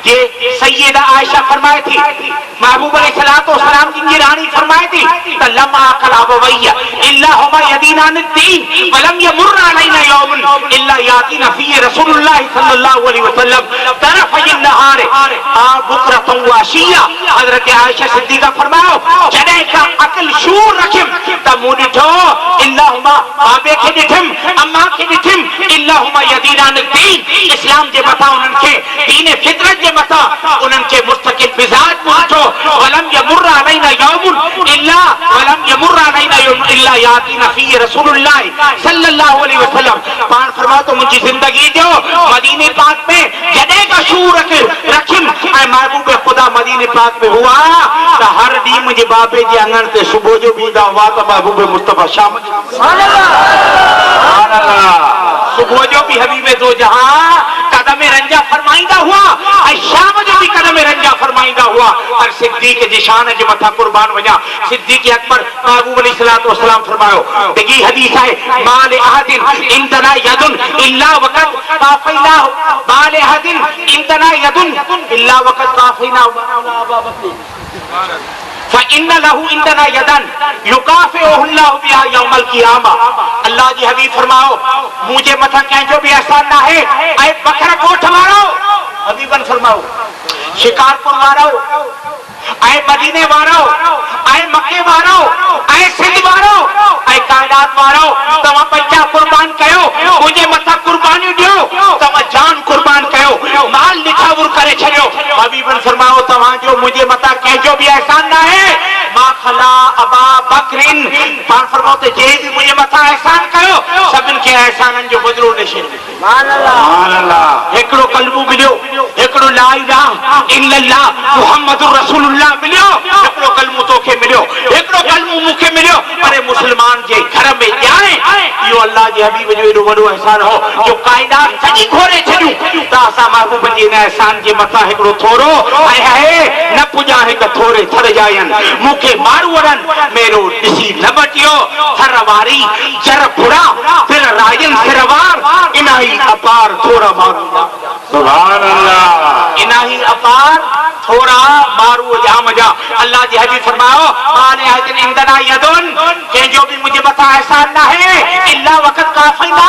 ये सैयदा आयशा फरमाए थी, महबूब अलैहिस्सलाम की रानी फरमाए थी, लम्मा अकल अबवैया इल्ला हुमा यदीनान दीन वलम यमुर अलैना यौमुन इल्ला यातीना फी रसूलुल्लाह सल्लल्लाहु अलैहि वसल्लम तरफ़य नहार बुकरतन व अशिया। हजरत आयशा सिद्दीका फरमाओ जडे का अकल शूर रखिम त मुनिठो इल्ला हुमा बाबे के दिठिम अम्मा के दिठिम इल्ला हुमा यदीनान दीन इस्लाम जे मथा उनन के दीन फितरत जे मथा उनन के मुस्तकिल मिजाज मुनिठो वलम यमुर अलैना यौमुन इल्ला वलम यमुर अलैना यौमुन इल्ला यातीना फी रसूलुल्लाह सल्लल्लाहु अलैहि वसल्लम। पान फरमाओ तो मुझी जिंदगी जो मदीने पाक में जडे का शूर रखिम ऐ महबूब खुदा मदीने पाक में हुआ तो हर डी मुझे बाबे जे अंगन ते सुबह जो बीदा हुआ तो महबूब मुस्तफा शाम सुबह जो भी हबीबे दो जहां कदम रंजा फरमाइंदा हुआ और शाम जो भी कदम रंजा फरमाइंदा हुआ और सिद्दीक के निशान जो मथा कुर्बान वजा सिद्दीक अकबर महबूब अलैहिस्सलातु वस्सलाम फरमायो देखी हदीस है माल अहदिन इंतना यदुन इल्ला वक़त काफिना माल अहदिन इंतना यदुन इल्ला वक़त काफिना फइन्ना लहू इंदना यदन युकाफिउहुल्लाहु बिहा यौमल क़ियामा। अल्लाह जी हबीब फरमाओ मुझे मथा कंहिंजो भी एहसान ना है ऐ बकरा गोठ वारो हबीबन फरमाओ शिकारपुर वारो ऐ मदीने वारो ऐ मक्के वारो ऐ सिंध वारो ऐ कायनात वारो तवा बच्चा कुर्बान कयो मुझे मथा कुर्बानी दियो तवा जान कुर्बान कयो माल निछावर करे छड़ियो। हबीबन फरमाओ तवा जो मुझे मथा कंहिंजो भी एहसान ना है मा खला अबा बकरिन पान फरमाओ ते जे भी मुझे मथा एहसान कयो सभिन के एहसानन जो बदलो नशे सुभान अल्लाह। एकड़ो कलमो मिलियो एकड़ो ला इलाहा इल्लल्लाह मुहम्मदुर रसूलुल्लाह मिलियो एकड़ो कलमो तोखे मिलियो एकड़ो कलमो मुखे मिलियो अरे मुसलमान जे घर में जाए यो अल्लाह जे हबीब जो एडो वडो एहसान हो जो कायनात सजी घोरे छडियो त असा महबूब जी ने एहसान जे मथा एकड़ो थोरो आए है न पुजा है क थोरे थर जायन मुखे मारुवरन मेरो दिसी न बटियो थरवारी जर पुरा फिर राजन सिरवार इनाही अपार थोड़ा मारू सुभान अल्लाह इनाही अपार थोड़ा मारू जाम जा। अल्लाह जी हबीब फरमाओ माने हजन इंदना यदुन के जो भी मुझे बता एहसान ना है इल्ला वक़त काफिना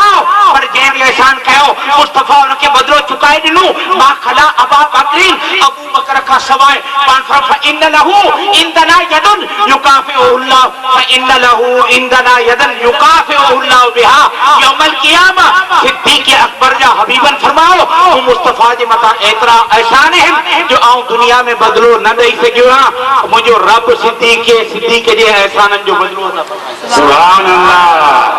पर जे भी एहसान कयो मुस्तफा उनके बदलो चुकाए दिनु मा खला अबा बकरिन अबू बकर का सवाए पान फरफा इन लहू इंदना यदुन युकाफिउल्लाह फ इन लहू इंदना यदन युकाफिउल्लाह बिहा यौमल क़ियामा। सिद्दीक अकबर जा हबीबन फरमाओ वो मुस्तफा जे मथा एतरा एहसान है जो आऊं दुनिया में बदलो न दई सकियो हां मुझो रब सिद्दीक जे एहसानन जो बदलो न सुभान अल्लाह।